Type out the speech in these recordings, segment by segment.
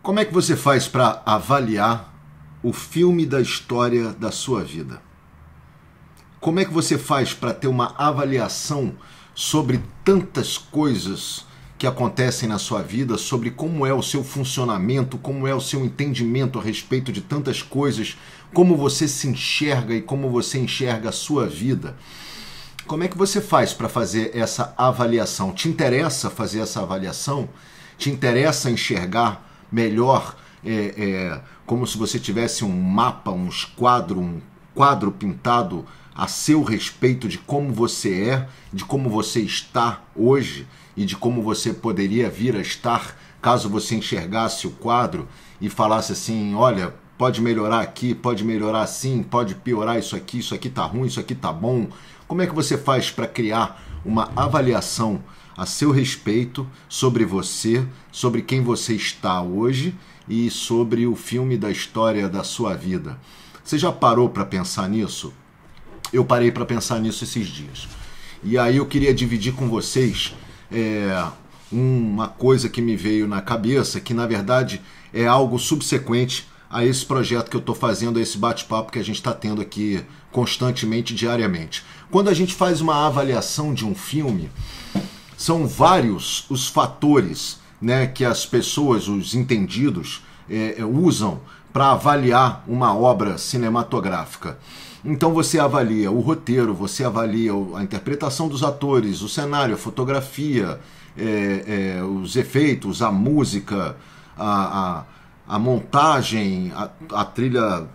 Como é que você faz para avaliar o filme da história da sua vida? Como é que você faz para ter uma avaliação sobre tantas coisas que acontecem na sua vida, sobre como é o seu funcionamento, como é o seu entendimento a respeito de tantas coisas, como você se enxerga e como você enxerga a sua vida? Como é que você faz para fazer essa avaliação? Te interessa fazer essa avaliação? Te interessa enxergar melhor, como se você tivesse um mapa, um quadro pintado a seu respeito de como você é, de como você está hoje e de como você poderia vir a estar caso você enxergasse o quadro e falasse assim, olha, pode melhorar aqui, pode melhorar assim, pode piorar isso aqui tá ruim, isso aqui tá bom. Como é que você faz para criar uma avaliação a seu respeito sobre você, sobre quem você está hoje e sobre o filme da história da sua vida? Você já parou para pensar nisso? Eu parei para pensar nisso esses dias. E aí eu queria dividir com vocês uma coisa que me veio na cabeça, que na verdade é algo subsequente a esse projeto que eu estou fazendo, a esse bate-papo que a gente está tendo aqui constantemente, diariamente. Quando a gente faz uma avaliação de um filme, são vários os fatores, né, que as pessoas, os entendidos, usam para avaliar uma obra cinematográfica. Então você avalia o roteiro, você avalia a interpretação dos atores, o cenário, a fotografia, os efeitos, a música, a montagem, a trilha,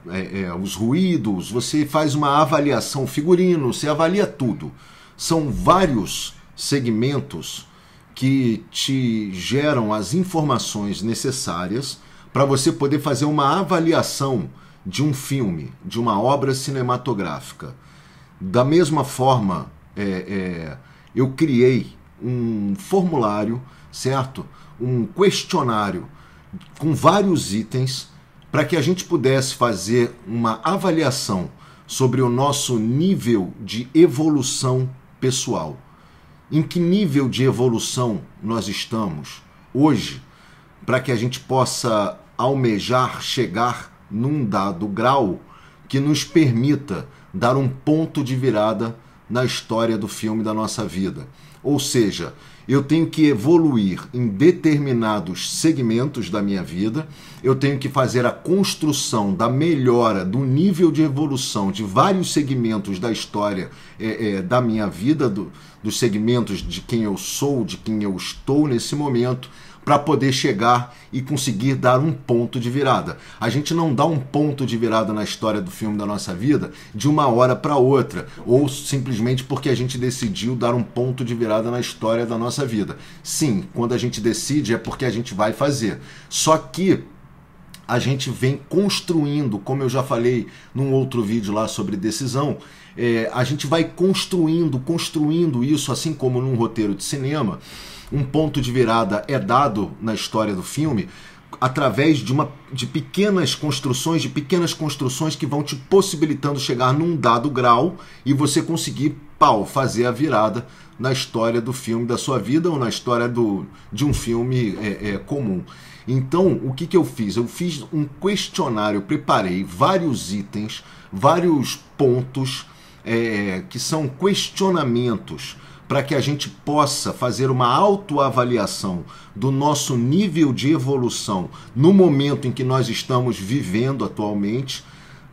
os ruídos, você faz uma avaliação, figurino, você avalia tudo. São vários segmentos que te geram as informações necessárias para você poder fazer uma avaliação de um filme, de uma obra cinematográfica. Da mesma forma, eu criei um formulário, certo? Um questionário com vários itens para que a gente pudesse fazer uma avaliação sobre o nosso nível de evolução pessoal. Em que nível de evolução nós estamos hoje para que a gente possa almejar chegar num dado grau que nos permita dar um ponto de virada na história do filme da nossa vida. Ou seja, eu tenho que evoluir em determinados segmentos da minha vida, eu tenho que fazer a construção da melhora do nível de evolução de vários segmentos da história da minha vida, dos segmentos de quem eu sou, de quem eu estou nesse momento, para poder chegar e conseguir dar um ponto de virada. A gente não dá um ponto de virada na história do filme da nossa vida de uma hora para outra, ou simplesmente porque a gente decidiu dar um ponto de virada na história da nossa vida. Sim, quando a gente decide é porque a gente vai fazer. Só que a gente vem construindo, como eu já falei num outro vídeo lá sobre decisão, a gente vai construindo isso, assim como num roteiro de cinema. Um ponto de virada é dado na história do filme através de pequenas construções que vão te possibilitando chegar num dado grau e você conseguir, fazer a virada na história do filme da sua vida ou na história de um filme comum. Então, o que eu fiz? Eu fiz um questionário, preparei vários itens, vários pontos que são questionamentos para que a gente possa fazer uma autoavaliação do nosso nível de evolução no momento em que nós estamos vivendo atualmente,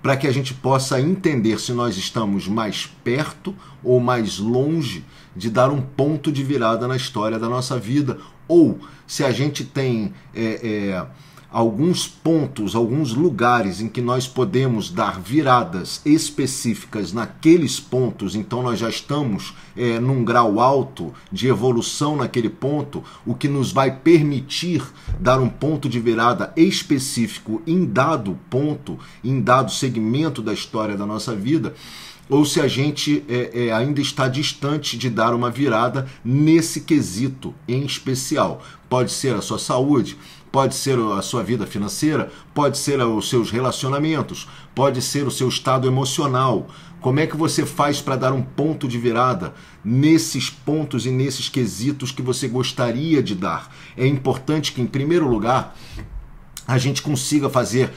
para que a gente possa entender se nós estamos mais perto ou mais longe de dar um ponto de virada na história da nossa vida, ou se a gente tem alguns pontos, alguns lugares em que nós podemos dar viradas específicas naqueles pontos, então nós já estamos num grau alto de evolução naquele ponto, o que nos vai permitir dar um ponto de virada específico em dado ponto, em dado segmento da história da nossa vida, ou se a gente ainda está distante de dar uma virada nesse quesito em especial. Pode ser a sua saúde, pode ser a sua vida financeira, pode ser os seus relacionamentos, pode ser o seu estado emocional. Como é que você faz para dar um ponto de virada nesses pontos e nesses quesitos que você gostaria de dar? É importante que, em primeiro lugar, a gente consiga fazer,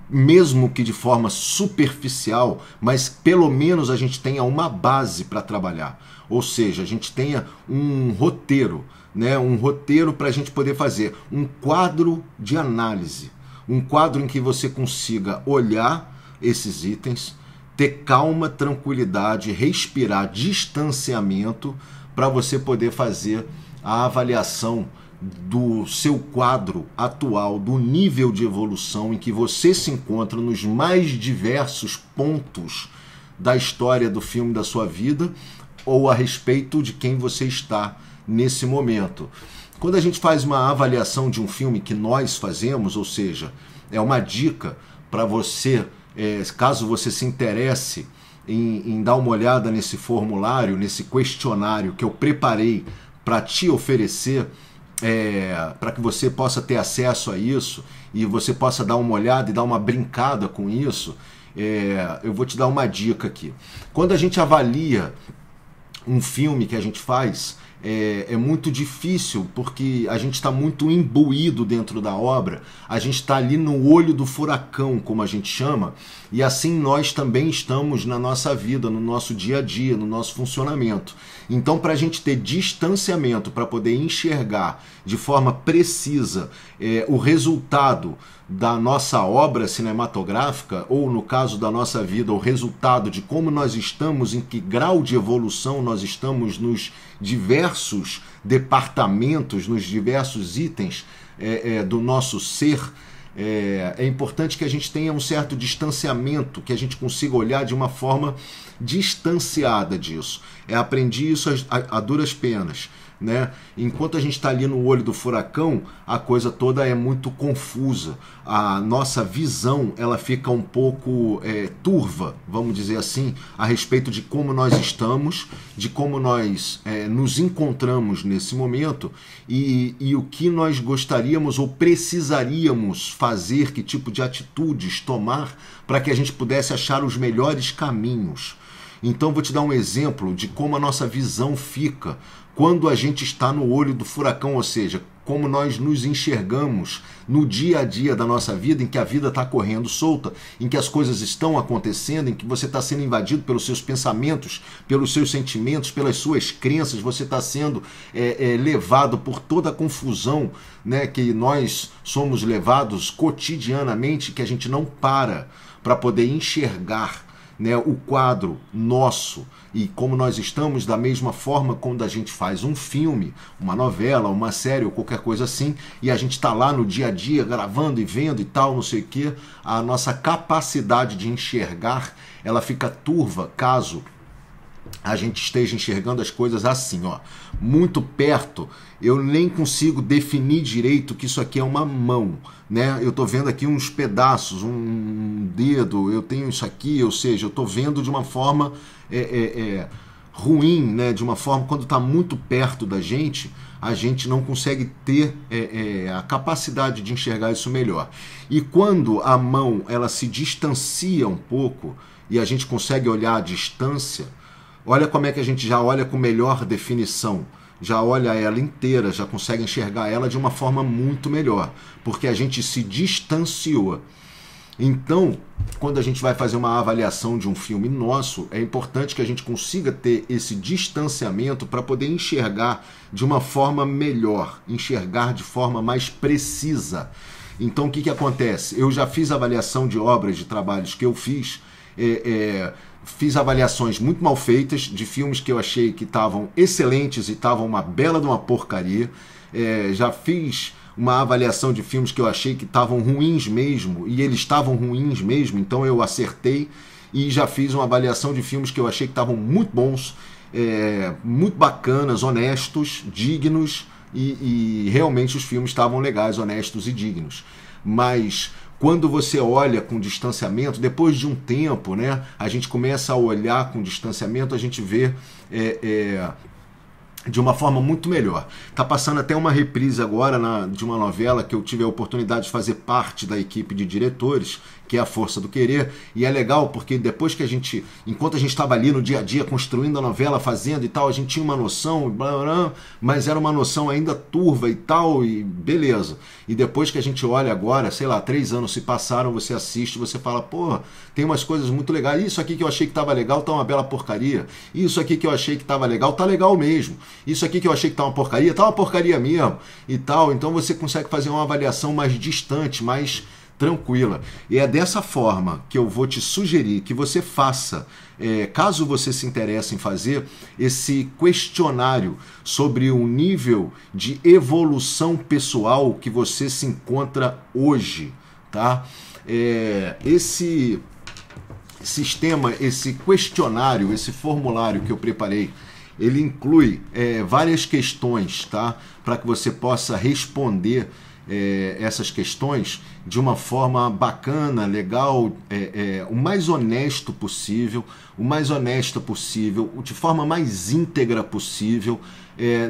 mesmo que de forma superficial, mas pelo menos a gente tenha uma base para trabalhar. Ou seja, a gente tenha um roteiro, né? Um roteiro para a gente poder fazer um quadro de análise. Um quadro em que você consiga olhar esses itens, ter calma, tranquilidade, respirar, distanciamento, para você poder fazer a avaliação do seu quadro atual, do nível de evolução em que você se encontra nos mais diversos pontos da história do filme da sua vida, ou a respeito de quem você está nesse momento. Quando a gente faz uma avaliação de um filme que nós fazemos, ou seja, é uma dica para você, caso você se interesse em dar uma olhada nesse formulário, nesse questionário que eu preparei para te oferecer, para que você possa ter acesso a isso e você possa dar uma olhada e dar uma brincada com isso, eu vou te dar uma dica aqui. Quando a gente avalia um filme que a gente faz, é muito difícil, porque a gente está muito imbuído dentro da obra, a gente está ali no olho do furacão, como a gente chama, e assim nós também estamos na nossa vida, no nosso dia a dia, no nosso funcionamento. Então, para a gente ter distanciamento, para poder enxergar de forma precisa o resultado da nossa obra cinematográfica, ou no caso da nossa vida, o resultado de como nós estamos, em que grau de evolução nós estamos nos diversos departamentos, nos diversos itens do nosso ser, é importante que a gente tenha um certo distanciamento, que a gente consiga olhar de uma forma distanciada disso. Aprendi isso a duras penas, né? Enquanto a gente está ali no olho do furacão, a coisa toda é muito confusa. A nossa visão, ela fica um pouco turva, vamos dizer assim, a respeito de como nós estamos, de como nós nos encontramos nesse momento e o que nós gostaríamos ou precisaríamos fazer, que tipo de atitudes tomar para que a gente pudesse achar os melhores caminhos. Então vou te dar um exemplo de como a nossa visão fica quando a gente está no olho do furacão, ou seja, como nós nos enxergamos no dia a dia da nossa vida, em que a vida está correndo solta, em que as coisas estão acontecendo, em que você está sendo invadido pelos seus pensamentos, pelos seus sentimentos, pelas suas crenças, você está sendo levado por toda a confusão, né, que nós somos levados cotidianamente, que a gente não para poder enxergar, né, o quadro nosso e como nós estamos, da mesma forma quando a gente faz um filme, uma novela, uma série ou qualquer coisa assim, e a gente está lá no dia a dia gravando e vendo e tal, não sei o que, a nossa capacidade de enxergar, ela fica turva caso a gente esteja enxergando as coisas assim, ó, muito perto. Eu nem consigo definir direito que isso aqui é uma mão, né? Eu tô vendo aqui uns pedaços, um dedo, eu tenho isso aqui, ou seja, eu tô vendo de uma forma ruim, né? De uma forma, quando está muito perto da gente, a gente não consegue ter a capacidade de enxergar isso melhor. E quando a mão ela se distancia um pouco e a gente consegue olhar à distância, olha como é que a gente já olha com melhor definição, já olha ela inteira, já consegue enxergar ela de uma forma muito melhor, porque a gente se distanciou. Então, quando a gente vai fazer uma avaliação de um filme nosso, é importante que a gente consiga ter esse distanciamento para poder enxergar de uma forma melhor, enxergar de forma mais precisa. Então, o que acontece? Eu já fiz avaliação de obras, de trabalhos que eu fiz, fiz avaliações muito mal feitas de filmes que eu achei que estavam excelentes e estavam uma bela de uma porcaria. Já fiz uma avaliação de filmes que eu achei que estavam ruins mesmo, e eles estavam ruins mesmo, então eu acertei. E já fiz uma avaliação de filmes que eu achei que estavam muito bons, muito bacanas, honestos, dignos, e realmente os filmes estavam legais, honestos e dignos. Mas quando você olha com distanciamento, depois de um tempo, né, a gente começa a olhar com distanciamento, a gente vê de uma forma muito melhor. Tá passando até uma reprise agora de uma novela que eu tive a oportunidade de fazer parte da equipe de diretores, que é A Força do Querer, e é legal porque depois que enquanto a gente estava ali no dia a dia construindo a novela, fazendo e tal, a gente tinha uma noção, blá, blá, blá, mas era uma noção ainda turva e tal, e beleza. E depois que a gente olha agora, sei lá, 3 anos se passaram, você assiste, você fala, pô, tem umas coisas muito legais, isso aqui que eu achei que tava legal tá uma bela porcaria, isso aqui que eu achei que tava legal tá legal mesmo, isso aqui que eu achei que tá uma porcaria mesmo e tal. Então você consegue fazer uma avaliação mais distante, mais tranquila. E é dessa forma que eu vou te sugerir que você faça, caso você se interesse em fazer, esse questionário sobre o nível de evolução pessoal que você se encontra hoje, tá? Esse sistema, esse questionário, esse formulário que eu preparei, ele inclui várias questões, tá? Para que você possa responder essas questões de uma forma bacana, legal, o mais honesto possível, de forma mais íntegra possível.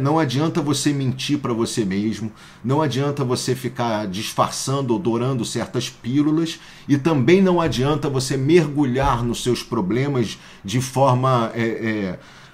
Não adianta você mentir para você mesmo, não adianta você ficar disfarçando ou dourando certas pílulas, e também não adianta você mergulhar nos seus problemas de forma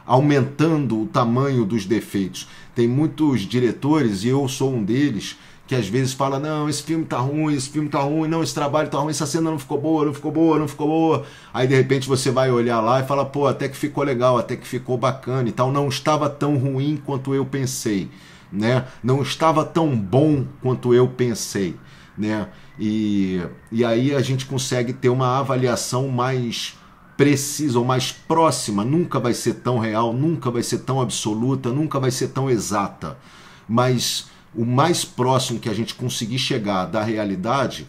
aumentando o tamanho dos defeitos. Tem muitos diretores, e eu sou um deles, que às vezes fala, não, esse filme tá ruim, não, esse trabalho tá ruim, essa cena não ficou boa. Aí de repente você vai olhar lá e fala, pô, até que ficou legal, até que ficou bacana e tal, não estava tão ruim quanto eu pensei, né? Não estava tão bom quanto eu pensei, né? E aí a gente consegue ter uma avaliação mais precisa ou mais próxima, nunca vai ser tão real, nunca vai ser tão absoluta, nunca vai ser tão exata, mas o mais próximo que a gente conseguir chegar da realidade,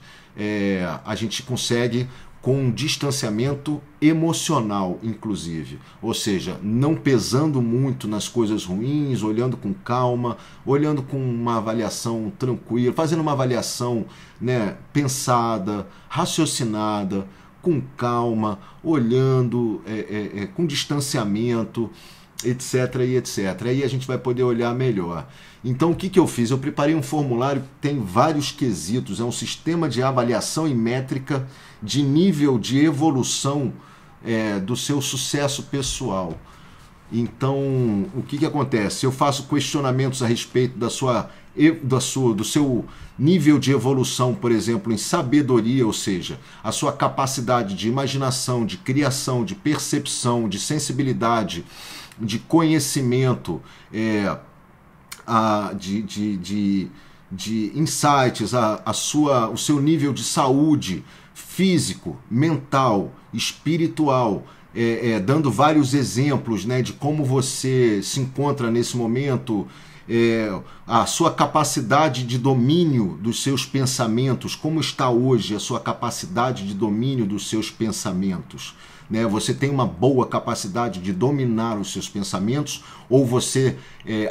a gente consegue com um distanciamento emocional, inclusive. Ou seja, não pesando muito nas coisas ruins, olhando com calma, olhando com uma avaliação tranquila, fazendo uma avaliação, né, pensada, raciocinada, com calma, olhando com distanciamento, etc. e etc. Aí a gente vai poder olhar melhor. Então o que eu fiz? Eu preparei um formulário que tem vários quesitos, é um sistema de avaliação e métrica de nível de evolução do seu sucesso pessoal. Então o que acontece? Eu faço questionamentos a respeito do seu nível de evolução, por exemplo, em sabedoria, ou seja, a sua capacidade de imaginação, de criação, de percepção, de sensibilidade, de conhecimento, de insights, o seu nível de saúde físico, mental, espiritual, dando vários exemplos, né, de como você se encontra nesse momento, a sua capacidade de domínio dos seus pensamentos, como está hoje a sua capacidade de domínio dos seus pensamentos, né? Você tem uma boa capacidade de dominar os seus pensamentos, ou você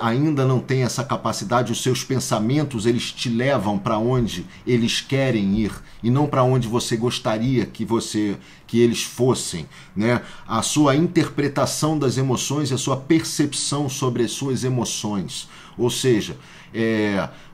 ainda não tem essa capacidade? Os seus pensamentos, eles te levam para onde eles querem ir e não para onde você gostaria que eles fossem, né? A sua interpretação das emoções e a sua percepção sobre as suas emoções, ou seja,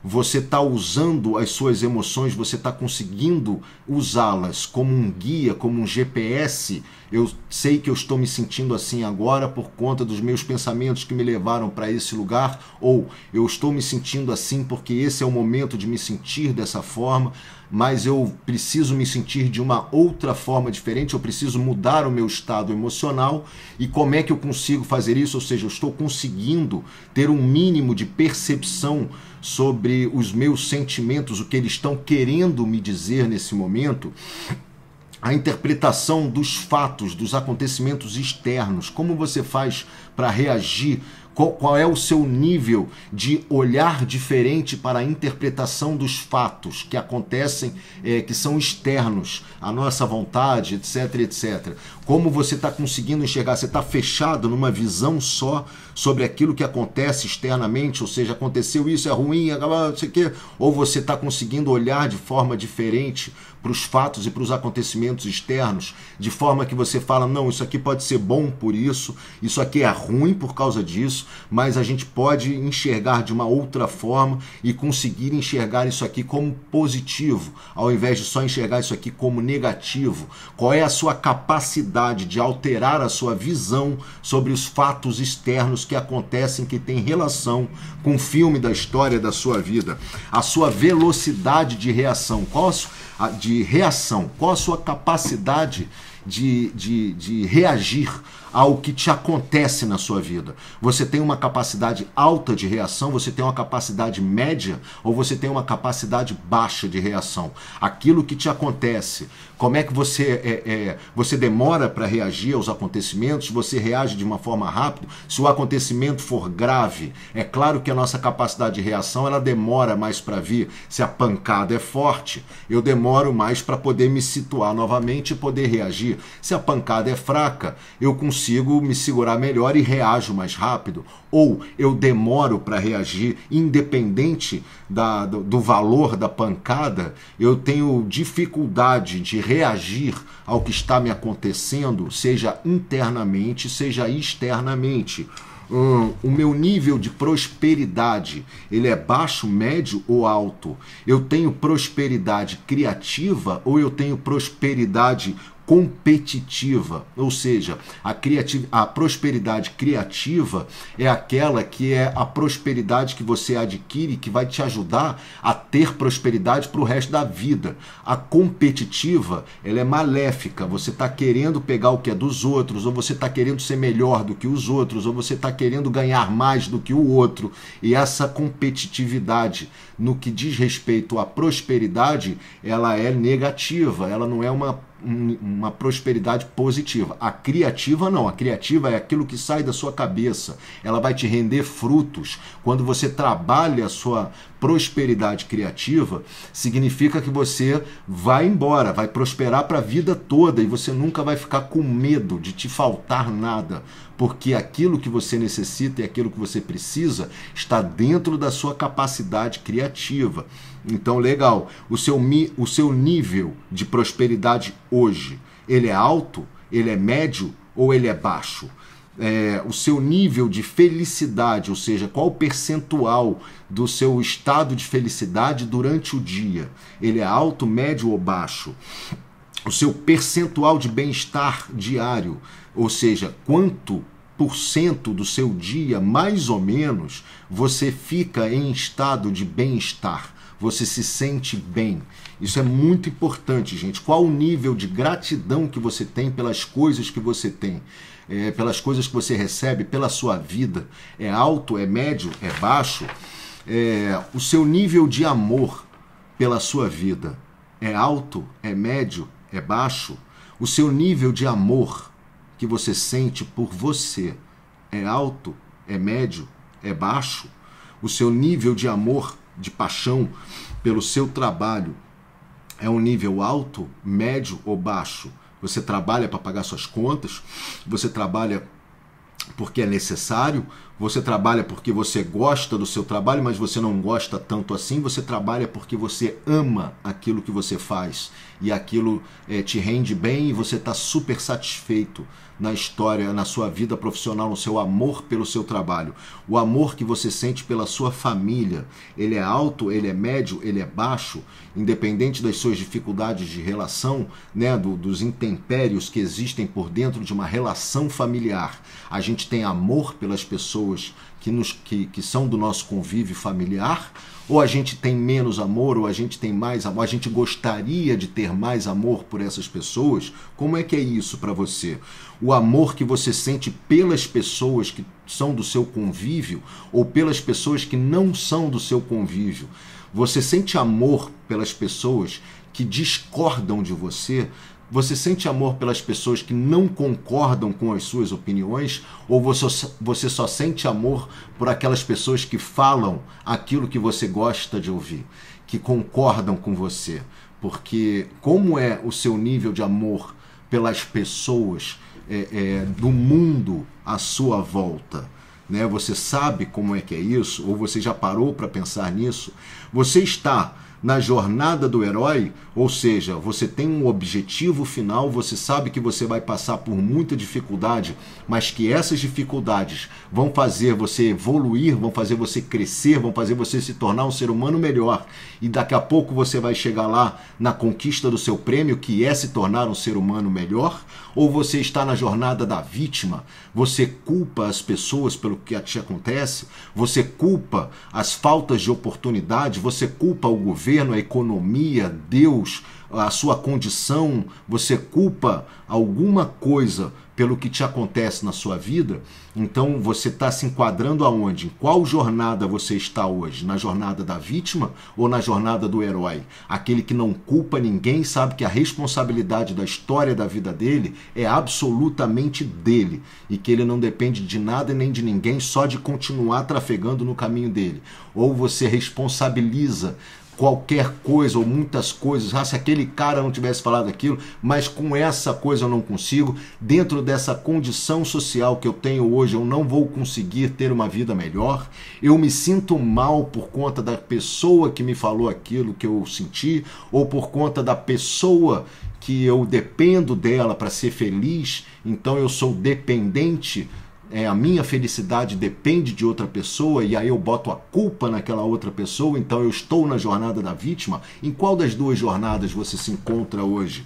você está usando as suas emoções, você está conseguindo usá-las como um guia, como um GPS. Eu sei que eu estou me sentindo assim agora por conta dos meus pensamentos que me levaram para esse lugar, ou eu estou me sentindo assim porque esse é o momento de me sentir dessa forma, mas eu preciso me sentir de uma outra forma diferente, eu preciso mudar o meu estado emocional. E como é que eu consigo fazer isso? Ou seja, eu estou conseguindo ter um mínimo de percepção sobre os meus sentimentos, o que eles estão querendo me dizer nesse momento. A interpretação dos fatos, dos acontecimentos externos, como você faz para reagir, qual é o seu nível de olhar diferente para a interpretação dos fatos que acontecem, que são externos à nossa vontade, etc, etc. Como você está conseguindo enxergar? Você está fechado numa visão só sobre aquilo que acontece externamente, ou seja, aconteceu isso, é ruim, não sei o quê, ou você está conseguindo olhar de forma diferente para os fatos e para os acontecimentos externos, de forma que você fala, não, isso aqui pode ser bom por isso aqui é ruim por causa disso, isso, mas a gente pode enxergar de uma outra forma e conseguir enxergar isso aqui como positivo, ao invés de só enxergar isso aqui como negativo. Qual é a sua capacidade de alterar a sua visão sobre os fatos externos que acontecem, que tem relação com o filme da história da sua vida? A sua velocidade de reação, qual a sua capacidade de reagir ao que te acontece na sua vida? Você tem uma capacidade alta de reação, você tem uma capacidade média ou você tem uma capacidade baixa de reação? Aquilo que te acontece, como é que você demora para reagir aos acontecimentos? Você reage de uma forma rápida? Se o acontecimento for grave, é claro que a nossa capacidade de reação ela demora mais para vir. Se a pancada é forte, eu demoro mais para poder me situar novamente e poder reagir. Se a pancada é fraca, eu consigo me segurar melhor e reajo mais rápido. Ou eu demoro para reagir, independente do valor da pancada, eu tenho dificuldade de reagir ao que está me acontecendo, seja internamente, seja externamente. O meu nível de prosperidade, ele é baixo, médio ou alto? Eu tenho prosperidade criativa ou eu tenho prosperidade competitiva? Ou seja, a prosperidade criativa é aquela que é a prosperidade que você adquire, que vai te ajudar a ter prosperidade para o resto da vida. A competitiva, ela é maléfica. Você está querendo pegar o que é dos outros, ou você está querendo ser melhor do que os outros, ou você está querendo ganhar mais do que o outro. E essa competitividade, no que diz respeito à prosperidade, ela é negativa, ela não é uma prosperidade positiva. A criativa não, a criativa é aquilo que sai da sua cabeça, ela vai te render frutos. Quando você trabalha a sua prosperidade criativa, significa que você vai embora, vai prosperar para a vida toda e você nunca vai ficar com medo de te faltar nada, porque aquilo que você necessita e aquilo que você precisa está dentro da sua capacidade criativa. Então, legal, o seu nível de prosperidade hoje, ele é alto, ele é médio ou ele é baixo? O seu nível de felicidade, ou seja, qual o percentual do seu estado de felicidade durante o dia? Ele é alto, médio ou baixo? O seu percentual de bem-estar diário, ou seja, quanto por cento do seu dia, mais ou menos, você fica em estado de bem-estar? Você se sente bem? Isso é muito importante, gente. Qual o nível de gratidão que você tem pelas coisas que você tem? Pelas coisas que você recebe, pela sua vida? É alto, é médio, é baixo? O seu nível de amor pela sua vida é alto, é médio, é baixo? O seu nível de amor que você sente por você é alto, é médio, é baixo? O seu nível de amor, de paixão pelo seu trabalho é um nível alto, médio ou baixo? Você trabalha para pagar suas contas? Você trabalha porque é necessário? Você trabalha porque você gosta do seu trabalho, mas você não gosta tanto assim? Você trabalha porque você ama aquilo que você faz e aquilo te rende bem e você está super satisfeito na história, na sua vida profissional, no seu amor pelo seu trabalho? O amor que você sente pela sua família, ele é alto, ele é médio, ele é baixo? Independente das suas dificuldades de relação, né, dos intempéries que existem por dentro de uma relação familiar, a gente tem amor pelas pessoas que são do nosso convívio familiar? Ou a gente tem menos amor, ou a gente tem mais amor? A gente gostaria de ter mais amor por essas pessoas? Como é que é isso para você? O amor que você sente pelas pessoas que são do seu convívio ou pelas pessoas que não são do seu convívio? Você sente amor pelas pessoas que discordam de você? Você sente amor pelas pessoas que não concordam com as suas opiniões? Ou você só sente amor por aquelas pessoas que falam aquilo que você gosta de ouvir, que concordam com você? Porque como é o seu nível de amor pelas pessoas do mundo à sua volta? Né? Você sabe como é que é isso? Ou você já parou para pensar nisso? Você está na jornada do herói, ou seja, você tem um objetivo final, você sabe que você vai passar por muita dificuldade, mas que essas dificuldades vão fazer você evoluir, vão fazer você crescer, vão fazer você se tornar um ser humano melhor. E daqui a pouco você vai chegar lá na conquista do seu prêmio, que é se tornar um ser humano melhor? Ou você está na jornada da vítima? Você culpa as pessoas pelo que te acontece? Você culpa as faltas de oportunidade? Você culpa o governo, a economia, Deus, a sua condição? Você culpa alguma coisa pelo que te acontece na sua vida? Então você está se enquadrando aonde? Em qual jornada você está hoje? Na jornada da vítima ou na jornada do herói? Aquele que não culpa ninguém, sabe que a responsabilidade da história da vida dele é absolutamente dele e que ele não depende de nada e nem de ninguém, só de continuar trafegando no caminho dele. Ou você responsabiliza qualquer coisa ou muitas coisas, se aquele cara não tivesse falado aquilo, mas com essa coisa eu não consigo, dentro dessa condição social que eu tenho hoje, eu não vou conseguir ter uma vida melhor, eu me sinto mal por conta da pessoa que me falou aquilo que eu senti, ou por conta da pessoa que eu dependo dela para ser feliz, então eu sou dependente. A minha felicidade depende de outra pessoa e aí eu boto a culpa naquela outra pessoa, então eu estou na jornada da vítima. Em qual das duas jornadas você se encontra hoje?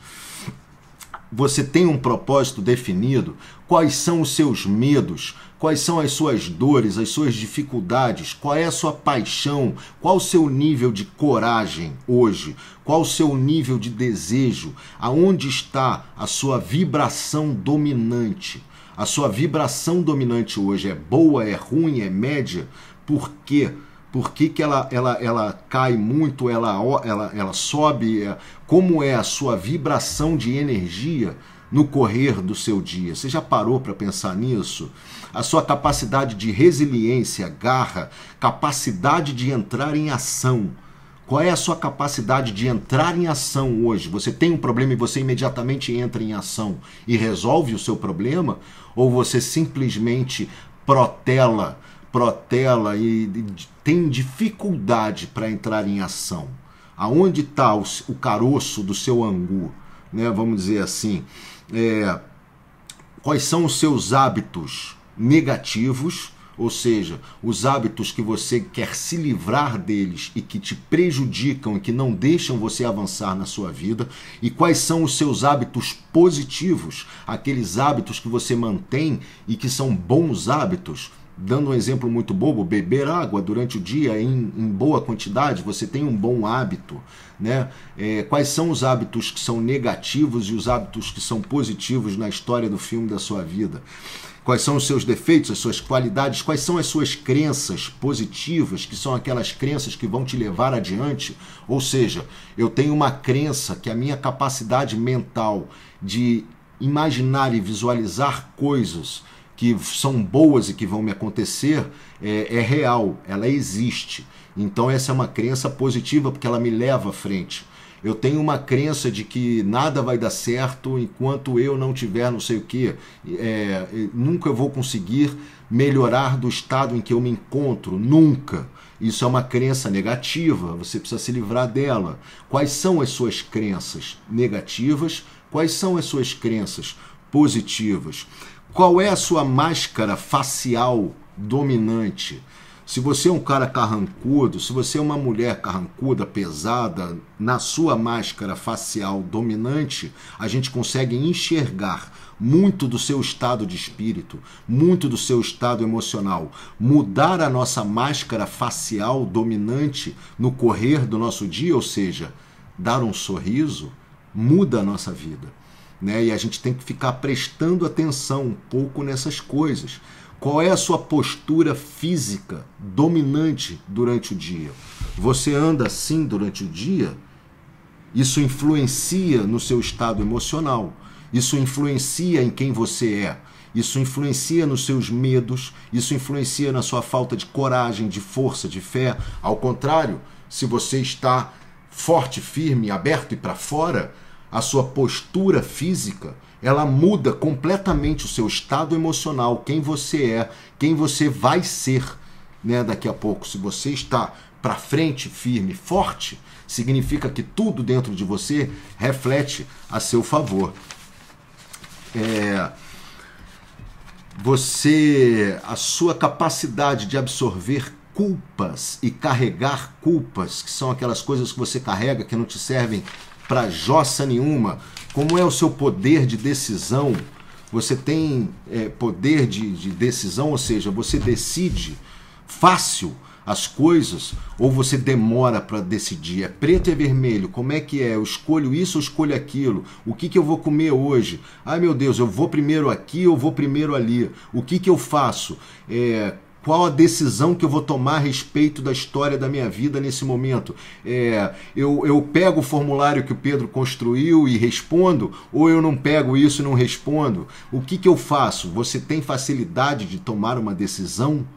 Você tem um propósito definido? Quais são os seus medos? Quais são as suas dores, as suas dificuldades? Qual é a sua paixão? Qual o seu nível de coragem hoje? Qual o seu nível de desejo? Aonde está a sua vibração dominante? A sua vibração dominante hoje é boa, é ruim, é média? Por quê? Por que ela cai muito, ela sobe? Como é a sua vibração de energia no correr do seu dia? Você já parou para pensar nisso? A sua capacidade de resiliência, garra, capacidade de entrar em ação. Qual é a sua capacidade de entrar em ação hoje? Você tem um problema e você imediatamente entra em ação e resolve o seu problema? Ou você simplesmente protela e tem dificuldade para entrar em ação? Aonde está o caroço do seu angu? Né? Vamos dizer assim. Quais são os seus hábitos negativos? Ou seja, os hábitos que você quer se livrar deles e que te prejudicam e que não deixam você avançar na sua vida. E quais são os seus hábitos positivos, aqueles hábitos que você mantém e que são bons hábitos. Dando um exemplo muito bobo, beber água durante o dia em boa quantidade, você tem um bom hábito, né? Quais são os hábitos que são negativos e os hábitos que são positivos na história do filme da sua vida? Quais são os seus defeitos, as suas qualidades, quais são as suas crenças positivas, que são aquelas crenças que vão te levar adiante? Ou seja, eu tenho uma crença que a minha capacidade mental de imaginar e visualizar coisas que são boas e que vão me acontecer é real, ela existe. Então essa é uma crença positiva porque ela me leva à frente. Eu tenho uma crença de que nada vai dar certo enquanto eu não tiver não sei o que. Nunca eu vou conseguir melhorar do estado em que eu me encontro, nunca. Isso é uma crença negativa, você precisa se livrar dela. Quais são as suas crenças negativas? Quais são as suas crenças positivas? Qual é a sua máscara facial dominante? Se você é um cara carrancudo, se você é uma mulher carrancuda, pesada, na sua máscara facial dominante, a gente consegue enxergar muito do seu estado de espírito, muito do seu estado emocional. Mudar a nossa máscara facial dominante no correr do nosso dia, ou seja, dar um sorriso, muda a nossa vida, né? E a gente tem que ficar prestando atenção um pouco nessas coisas. Qual é a sua postura física dominante durante o dia? Você anda assim durante o dia? Isso influencia no seu estado emocional. Isso influencia em quem você é. Isso influencia nos seus medos. Isso influencia na sua falta de coragem, de força, de fé. Ao contrário, se você está forte, firme, aberto e para fora, a sua postura física, ela muda completamente o seu estado emocional, quem você é, quem você vai ser, né? Daqui a pouco, se você está para frente, firme, forte, significa que tudo dentro de você reflete a seu favor. a sua capacidade de absorver culpas e carregar culpas, que são aquelas coisas que você carrega que não te servem para jossa nenhuma, como é o seu poder de decisão. Você tem poder de decisão, ou seja, você decide fácil as coisas ou você demora para decidir? É preto e vermelho, como é que é? Eu escolho isso ou escolho aquilo? O que eu vou comer hoje? Ai meu Deus, eu vou primeiro aqui ou vou primeiro ali? O que eu faço? Qual a decisão que eu vou tomar a respeito da história da minha vida nesse momento? Eu pego o formulário que o Pedro construiu e respondo, ou eu não pego isso e não respondo? O que eu faço? Você tem facilidade de tomar uma decisão?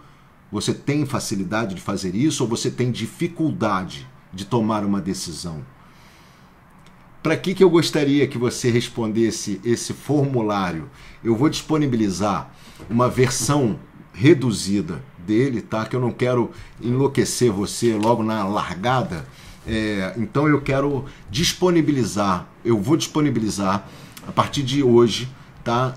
Você tem facilidade de fazer isso ou você tem dificuldade de tomar uma decisão? Para que eu gostaria que você respondesse esse formulário? Eu vou disponibilizar uma versão reduzida dele, tá? Que eu não quero enlouquecer você logo na largada. Então eu quero disponibilizar, eu vou disponibilizar a partir de hoje, tá?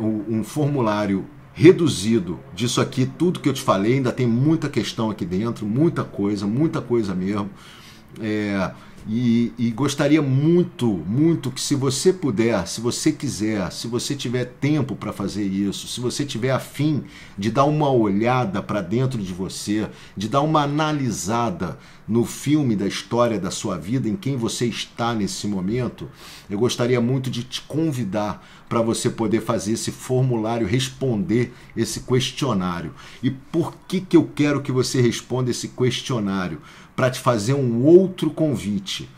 Um formulário reduzido disso aqui, tudo que eu te falei. Ainda tem muita questão aqui dentro, muita coisa mesmo. E gostaria muito que, se você puder, se você quiser, se você tiver tempo para fazer isso, se você tiver afim de dar uma olhada para dentro de você, de dar uma analisada no filme da história da sua vida, em quem você está nesse momento, eu gostaria muito de te convidar para você poder fazer esse formulário, responder esse questionário. E por que eu quero que você responda esse questionário? Para te fazer um outro convite.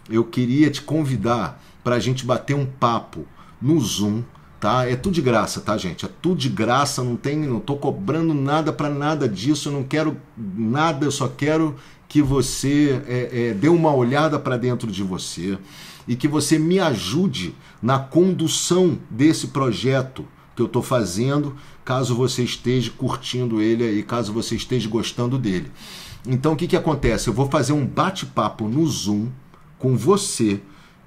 Eu queria te convidar para a gente bater um papo no Zoom, tá? É tudo de graça, tá, gente? É tudo de graça, não tô cobrando nada para nada disso, eu não quero nada, eu só quero que você dê uma olhada para dentro de você e que você me ajude na condução desse projeto que eu estou fazendo, caso você esteja curtindo ele aí, caso você esteja gostando dele. Então o que acontece? Eu vou fazer um bate-papo no Zoom com você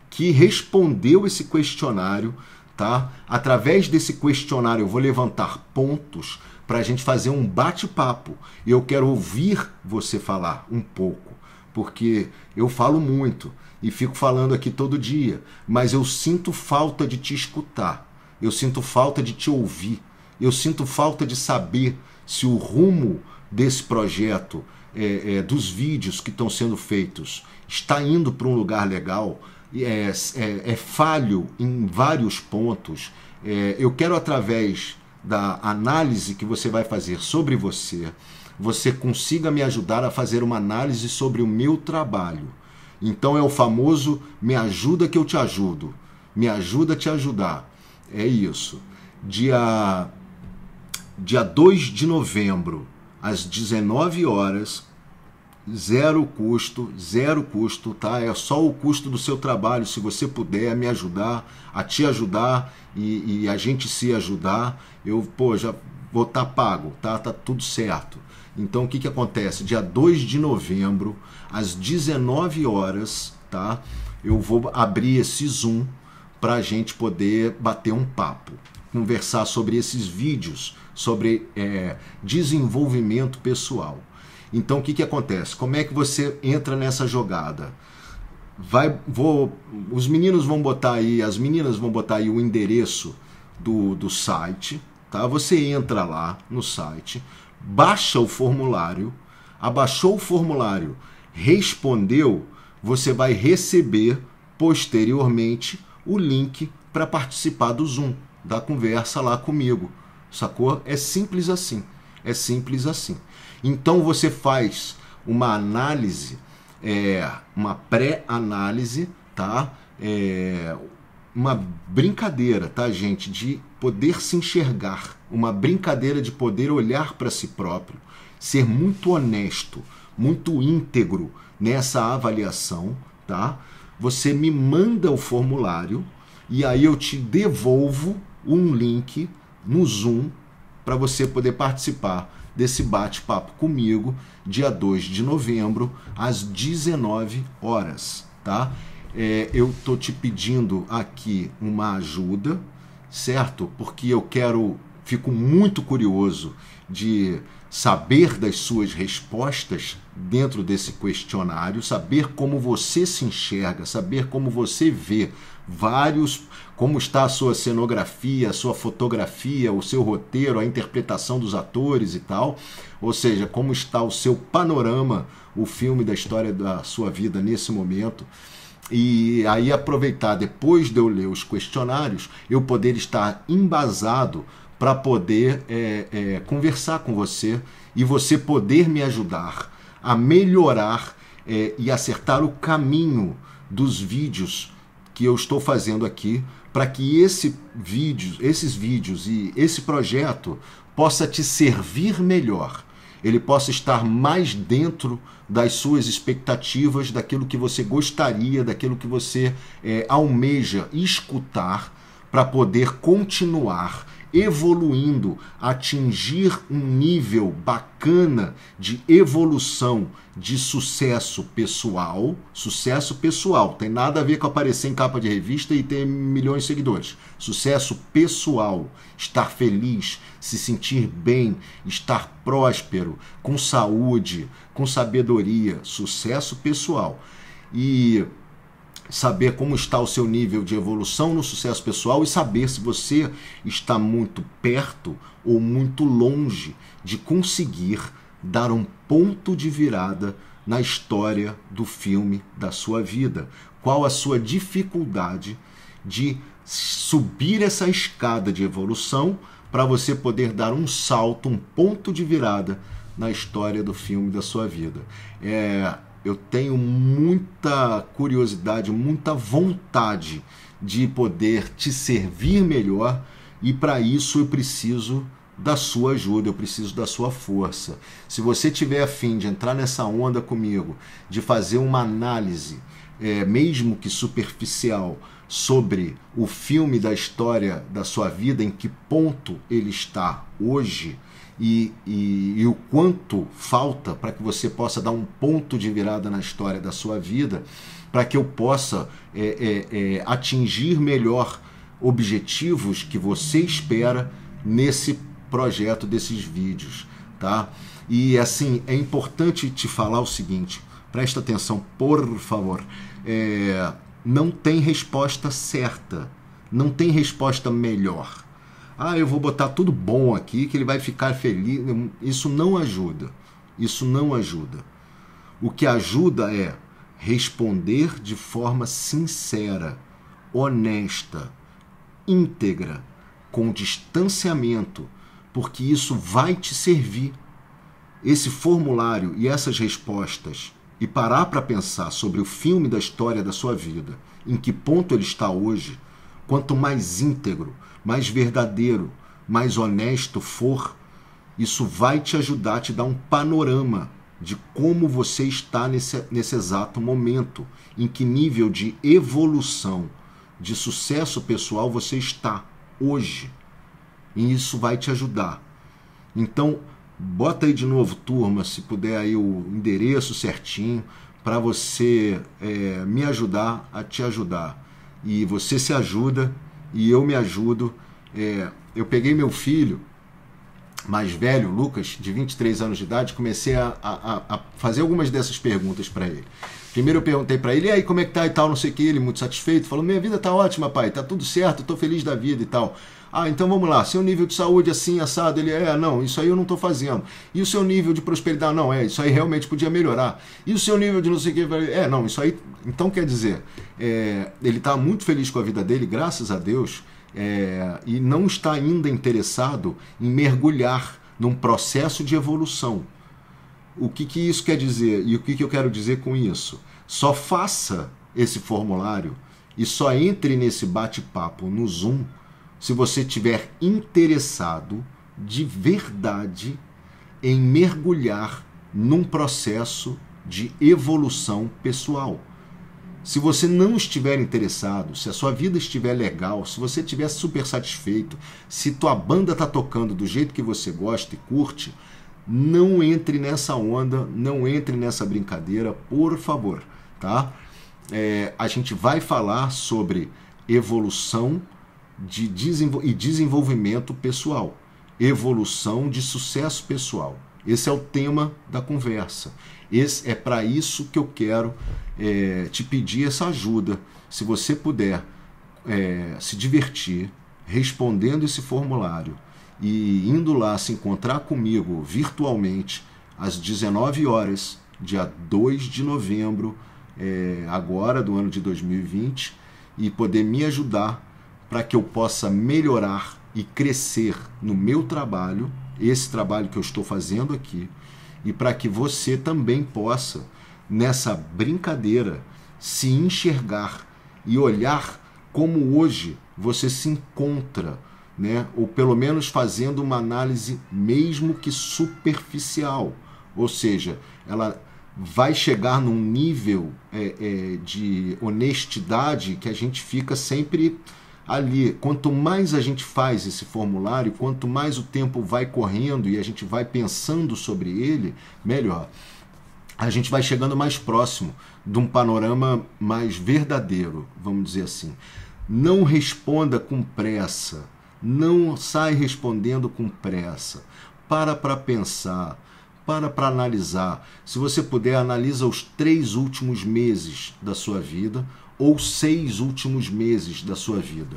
que respondeu esse questionário, tá? Através desse questionário eu vou levantar pontos para a gente fazer um bate-papo. E eu quero ouvir você falar um pouco, porque eu falo muito e fico falando aqui todo dia, mas eu sinto falta de te escutar, eu sinto falta de te ouvir, eu sinto falta de saber se o rumo desse projeto, dos vídeos que estão sendo feitos, está indo para um lugar legal, é falho em vários pontos. Eu quero, através da análise que você vai fazer sobre você consiga me ajudar a fazer uma análise sobre o meu trabalho. Então é o famoso me ajuda que eu te ajudo, me ajuda a te ajudar. É isso. Dia 2 de novembro, às 19 horas, zero custo, tá? É só o custo do seu trabalho, se você puder me ajudar, a te ajudar e a gente se ajudar, eu, já vou estar pago, tá? Tá tudo certo. Então o que acontece? Dia 2 de novembro, às 19 horas, tá? Eu vou abrir esse Zoom para a gente poder bater um papo, conversar sobre esses vídeos, sobre desenvolvimento pessoal. Então o que acontece? Como é que você entra nessa jogada? Os meninos vão botar aí, as meninas vão botar aí o endereço do site, tá? Você entra lá no site, baixa o formulário, abaixou o formulário, respondeu, você vai receber posteriormente o link para participar do Zoom, da conversa lá comigo, sacou? É simples assim, Então você faz uma análise, uma pré-análise, tá? Uma brincadeira, tá, gente? De poder se enxergar, uma brincadeira de poder olhar para si próprio, ser muito honesto, muito íntegro nessa avaliação, tá? Você me manda o formulário e aí eu te devolvo um link no Zoom para você poder participar desse bate-papo comigo, dia 2 de novembro, às 19 horas, tá? Eu tô te pedindo aqui uma ajuda, certo? Porque eu quero fico muito curioso de saber das suas respostas dentro desse questionário, saber como você se enxerga, saber como você vê como está a sua cenografia, a sua fotografia, o seu roteiro, a interpretação dos atores e tal, ou seja, como está o seu panorama, o filme da história da sua vida nesse momento. E aí aproveitar, depois de eu ler os questionários, eu poder estar embasado para poder conversar com você e você poder me ajudar a melhorar e acertar o caminho dos vídeos que eu estou fazendo aqui, para que esses vídeos e esse projeto possa te servir melhor, ele possa estar mais dentro das suas expectativas, daquilo que você gostaria, daquilo que você almeja escutar, para poder continuar evoluindo, atingir um nível bacana de evolução, de sucesso pessoal. Sucesso pessoal, tem nada a ver com aparecer em capa de revista e ter milhões de seguidores. Sucesso pessoal, estar feliz, se sentir bem, estar próspero, com saúde, com sabedoria, sucesso pessoal. E saber como está o seu nível de evolução no sucesso pessoal e saber se você está muito perto ou muito longe de conseguir dar um ponto de virada na história do filme da sua vida. Qual a sua dificuldade de subir essa escada de evolução para você poder dar um salto, um ponto de virada na história do filme da sua vida. Eu tenho muita curiosidade, muita vontade de poder te servir melhor e para isso eu preciso da sua ajuda, eu preciso da sua força. Se você tiver a fim de entrar nessa onda comigo, de fazer uma análise, mesmo que superficial, sobre o filme da história da sua vida, em que ponto ele está hoje, e o quanto falta para que você possa dar um ponto de virada na história da sua vida, para que eu possa atingir melhor objetivos que você espera nesse projeto desses vídeos, tá? E assim, é importante te falar o seguinte, presta atenção, por favor, não tem resposta certa, não tem resposta melhor. Eu vou botar tudo bom aqui, que ele vai ficar feliz. Isso não ajuda. Isso não ajuda. O que ajuda é responder de forma sincera, honesta, íntegra, com distanciamento, porque isso vai te servir. Esse formulário e essas respostas, e parar para pensar sobre o filme da história da sua vida, em que ponto ele está hoje, quanto mais íntegro, mais verdadeiro, mais honesto for, isso vai te ajudar a te dar um panorama de como você está nesse exato momento, em que nível de evolução, de sucesso pessoal você está hoje. E isso vai te ajudar. Então, bota aí de novo, turma, se puder aí o endereço certinho, para você me ajudar a te ajudar. E você se ajuda e eu me ajudo. Eu peguei meu filho mais velho, Lucas, de 23 anos de idade, comecei a fazer algumas dessas perguntas para ele. Primeiro eu perguntei para ele, e aí, como é que tá e tal, não sei o que, ele muito satisfeito, falou, minha vida tá ótima, pai, tá tudo certo, eu tô feliz da vida e tal. Então vamos lá, seu nível de saúde assim, assado, ele não, isso aí eu não tô fazendo. E o seu nível de prosperidade, não, isso aí realmente podia melhorar. E o seu nível de não sei o que, não, isso aí, então quer dizer, ele tá muito feliz com a vida dele, graças a Deus, e não está ainda interessado em mergulhar num processo de evolução. O que isso quer dizer e o que eu quero dizer com isso? Só faça esse formulário e só entre nesse bate-papo no Zoom se você estiver interessado de verdade em mergulhar num processo de evolução pessoal. Se você não estiver interessado, se a sua vida estiver legal, se você estiver super satisfeito, se tua banda está tocando do jeito que você gosta e curte, não entre nessa onda, não entre nessa brincadeira, por favor, tá? A gente vai falar sobre evolução e desenvolvimento pessoal. evolução, de sucesso pessoal. Esse é o tema da conversa. É para isso que eu quero te pedir essa ajuda. Se você puder se divertir respondendo esse formulário e indo lá se encontrar comigo virtualmente às 19 horas, dia 2 de novembro, agora do ano de 2020, e poder me ajudar para que eu possa melhorar e crescer no meu trabalho, esse trabalho que eu estou fazendo aqui, e para que você também possa, nessa brincadeira, se enxergar e olhar como hoje você se encontra, né? Ou pelo menos fazendo uma análise mesmo que superficial, ou seja, ela vai chegar num nível de honestidade que a gente fica sempre ali. Quanto mais a gente faz esse formulário, quanto mais o tempo vai correndo e a gente vai pensando sobre ele, melhor. A gente vai chegando mais próximo de um panorama mais verdadeiro, vamos dizer assim. Não responda com pressa, não sai respondendo com pressa. Para pensar, para analisar. Se você puder, analisa os 3 últimos meses da sua vida ou 6 últimos meses da sua vida.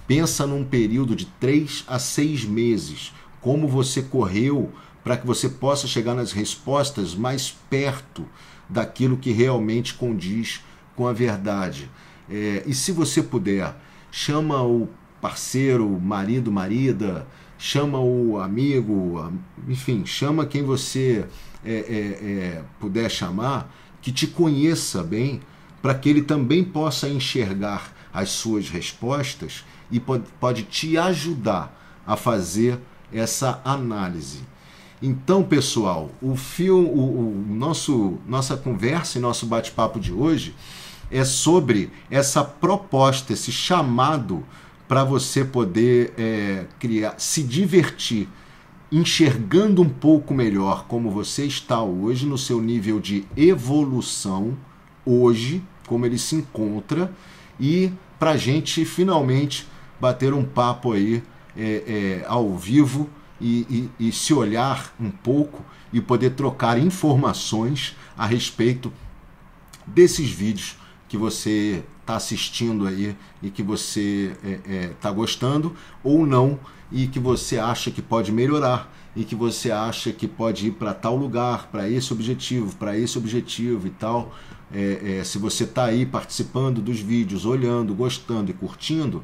Pensa num período de 3 a 6 meses, como você correu para que você possa chegar nas respostas mais perto daquilo que realmente condiz com a verdade. E se você puder, chama o parceiro, marido, marida, chama o amigo, enfim, chama quem você puder chamar, que te conheça bem, para que ele também possa enxergar as suas respostas e pode te ajudar a fazer essa análise. Então, pessoal, nossa conversa e nosso bate-papo de hoje é sobre essa proposta, esse chamado para você poder se divertir, enxergando um pouco melhor como você está hoje, no seu nível de evolução, hoje, como ele se encontra, e para a gente finalmente bater um papo aí ao vivo e se olhar um pouco e poder trocar informações a respeito desses vídeos que você está assistindo aí e que você está gostando ou não, e que você acha que pode melhorar e que você acha que pode ir para tal lugar, para esse objetivo e tal. Se você está aí participando dos vídeos, olhando, gostando e curtindo,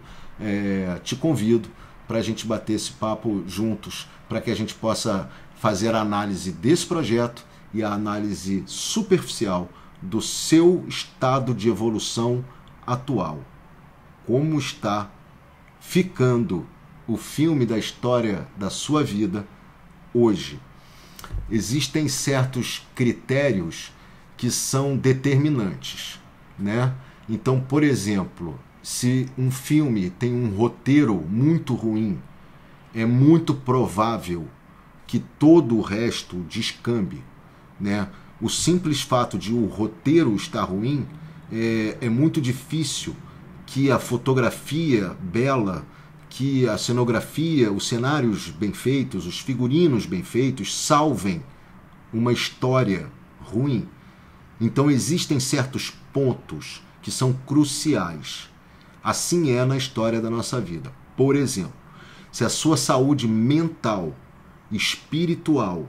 te convido para a gente bater esse papo juntos, para que a gente possa fazer a análise desse projeto e a análise superficial do seu estado de evolução atual. Como está ficando o filme da história da sua vida hoje? Existem certos critérios que são determinantes, né? Então, por exemplo, se um filme tem um roteiro muito ruim, é muito provável que todo o resto descambe, né? O simples fato de o roteiro estar ruim é muito difícil que a fotografia bela, que a cenografia, os cenários bem feitos, os figurinos bem feitos salvem uma história ruim. Então existem certos pontos que são cruciais. Assim é na história da nossa vida. Por exemplo, se a sua saúde mental, espiritual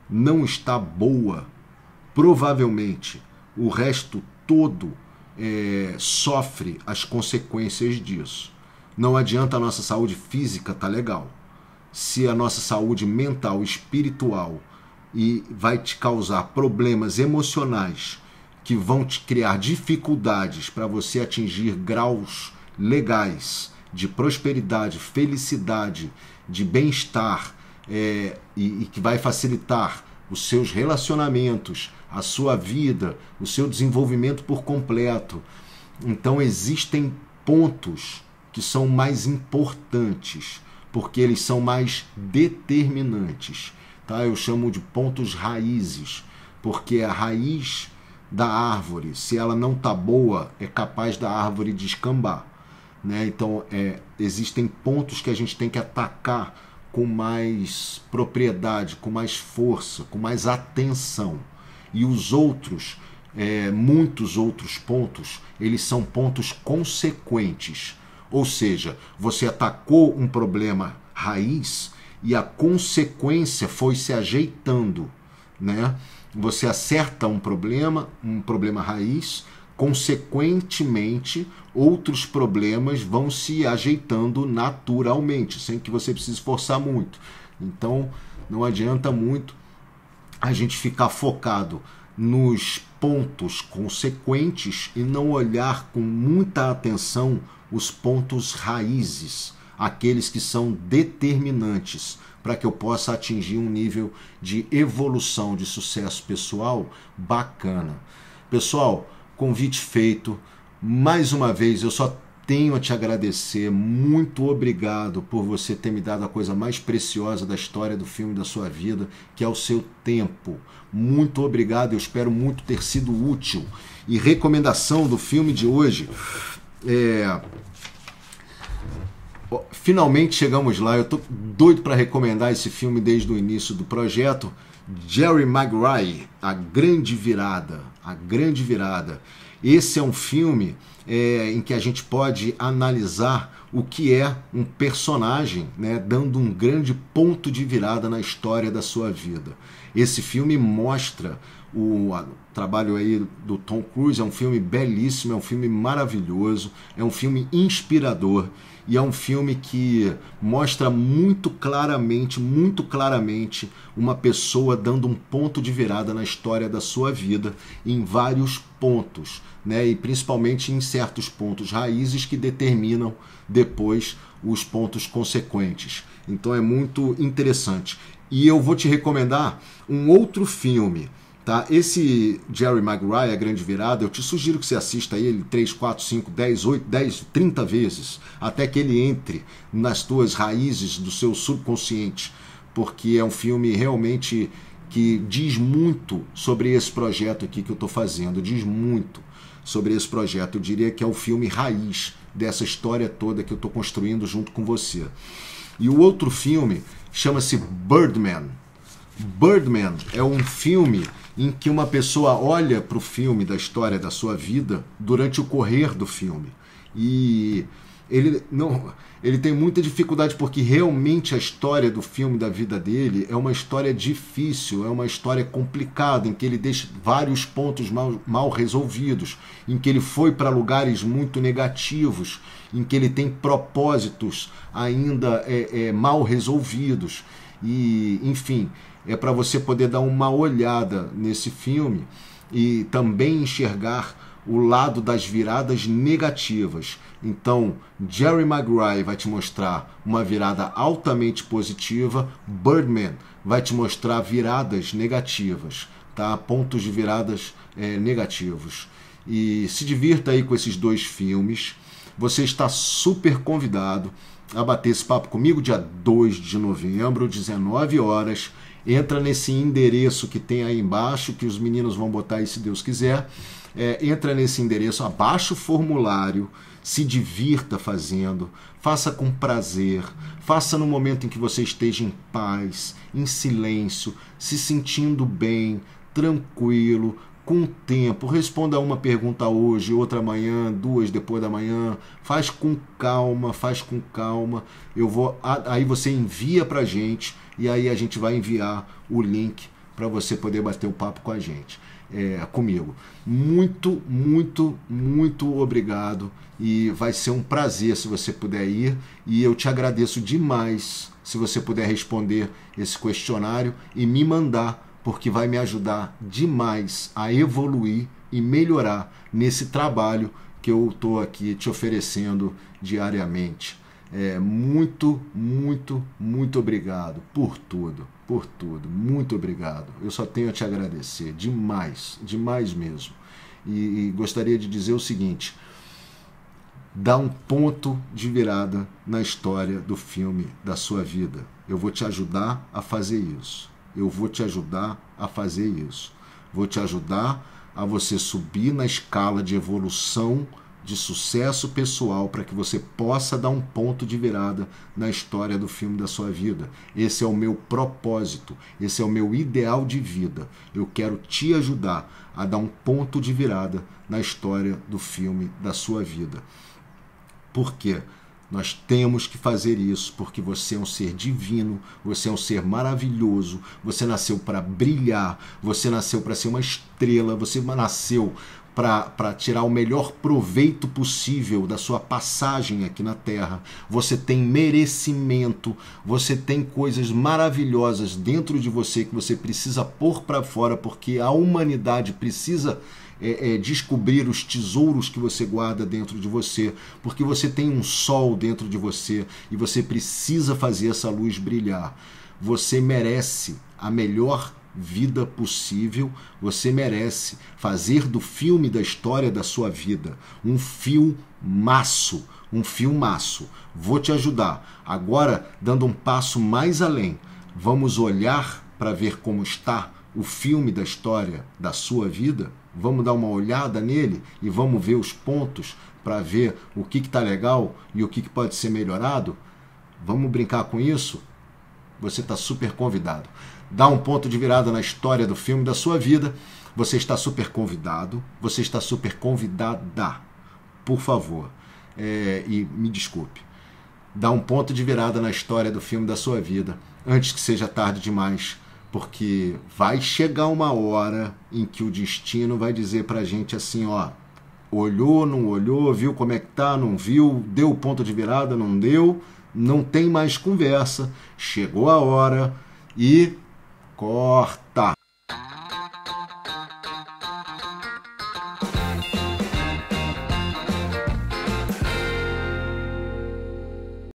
não está boa, provavelmente o resto todo sofre as consequências disso. Não adianta a nossa saúde física estar legal. Se a nossa saúde mental, espiritual, vai te causar problemas emocionais que vão te criar dificuldades para você atingir graus legais de prosperidade, felicidade, de bem-estar, e que vai facilitar os seus relacionamentos, a sua vida, o seu desenvolvimento por completo. Então existem pontos que são mais importantes, porque eles são mais determinantes, tá? Eu chamo de pontos raízes, porque a raiz da árvore, se ela não está boa, é capaz da árvore descambar, né? Então existem pontos que a gente tem que atacar com mais propriedade, com mais força, com mais atenção. E os outros, muitos outros pontos, eles são pontos consequentes. Ou seja, você atacou um problema raiz e a consequência foi se ajeitando, né? Você acerta um problema raiz, consequentemente, outros problemas vão se ajeitando naturalmente, sem que você precise forçar muito. Então, não adianta muito a gente ficar focado nos pontos consequentes e não olhar com muita atenção os pontos raízes, aqueles que são determinantes para que eu possa atingir um nível de evolução, de sucesso pessoal bacana. Pessoal, convite feito. Mais uma vez, eu só tenho a te agradecer. Muito obrigado por você ter me dado a coisa mais preciosa da história do filme da sua vida, que é o seu tempo. Muito obrigado, eu espero muito ter sido útil. E recomendação do filme de hoje finalmente chegamos lá, eu tô doido para recomendar esse filme desde o início do projeto. Jerry Maguire, A Grande Virada. A Grande Virada. Esse é um filme em que a gente pode analisar o que é um personagem, né, dando um grande ponto de virada na história da sua vida. Esse filme mostra o trabalho aí do Tom Cruise, é um filme belíssimo, é um filme maravilhoso, é um filme inspirador e é um filme que mostra muito claramente uma pessoa dando um ponto de virada na história da sua vida em vários pontos, né? E principalmente em certos pontos raízes que determinam depois os pontos consequentes. Então é muito interessante. E eu vou te recomendar um outro filme, tá? Esse Jerry Maguire, A Grande Virada, eu te sugiro que você assista ele 3, 4, 5, 10, 8, 10, 30 vezes, até que ele entre nas tuas raízes do seu subconsciente, porque é um filme realmente que diz muito sobre esse projeto aqui que eu estou fazendo, diz muito sobre esse projeto. Eu diria que é o filme raiz dessa história toda que eu estou construindo junto com você. E o outro filme chama-se Birdman. Birdman é um filme em que uma pessoa olha para o filme da história da sua vida durante o correr do filme. E ele tem muita dificuldade porque realmente a história do filme da vida dele é uma história difícil, é uma história complicada, em que ele deixa vários pontos mal resolvidos, em que ele foi para lugares muito negativos, em que ele tem propósitos ainda mal resolvidos. E, enfim, é para você poder dar uma olhada nesse filme e também enxergar o lado das viradas negativas. Então, Jerry Maguire vai te mostrar uma virada altamente positiva, Birdman vai te mostrar viradas negativas, tá? Pontos de viradas negativos. E se divirta aí com esses dois filmes. Você está super convidado a bater esse papo comigo dia 2 de novembro, 19 horas. Entra nesse endereço que tem aí embaixo, que os meninos vão botar aí se Deus quiser. Entra nesse endereço, abaixa o formulário, se divirta fazendo, faça com prazer, faça no momento em que você esteja em paz, em silêncio, se sentindo bem, tranquilo, com tempo. Responda uma pergunta hoje, outra amanhã, 2 depois da manhã. Faz com calma, faz com calma. Aí você envia pra gente e aí a gente vai enviar o link para você poder bater o papo com a gente, comigo. Muito, muito, muito obrigado e vai ser um prazer se você puder ir e eu te agradeço demais se você puder responder esse questionário e me mandar, porque vai me ajudar demais a evoluir e melhorar nesse trabalho que eu estou aqui te oferecendo diariamente. Muito, muito, muito obrigado por tudo, muito obrigado. Eu só tenho a te agradecer, demais, demais mesmo. E gostaria de dizer o seguinte: dá um ponto de virada na história do filme da sua vida. Eu vou te ajudar a fazer isso. Eu vou te ajudar a fazer isso. Vou te ajudar a você subir na escala de evolução de sucesso pessoal para que você possa dar um ponto de virada na história do filme da sua vida. Esse é o meu propósito, esse é o meu ideal de vida. Eu quero te ajudar a dar um ponto de virada na história do filme da sua vida. Por quê? Nós temos que fazer isso porque você é um ser divino, você é um ser maravilhoso, você nasceu para brilhar, você nasceu para ser uma estrela, você nasceu para tirar o melhor proveito possível da sua passagem aqui na Terra. Você tem merecimento, você tem coisas maravilhosas dentro de você que você precisa pôr para fora, porque a humanidade precisa descobrir os tesouros que você guarda dentro de você, porque você tem um sol dentro de você e você precisa fazer essa luz brilhar. Você merece a melhor vida possível, você merece fazer do filme da história da sua vida um filmaço, um filmaço. Vou te ajudar. Agora, dando um passo mais além, vamos olhar para ver como está o filme da história da sua vida? Vamos dar uma olhada nele e vamos ver os pontos para ver o que está legal e o que pode ser melhorado? Vamos brincar com isso? Você está super convidado. Dá um ponto de virada na história do filme da sua vida. Você está super convidado. Você está super convidada. Por favor. E me desculpe. Dá um ponto de virada na história do filme da sua vida antes que seja tarde demais. Porque vai chegar uma hora em que o destino vai dizer pra gente assim, ó, olhou, não olhou, viu como é que tá, não viu, deu o ponto de virada, não deu, não tem mais conversa, chegou a hora e corta.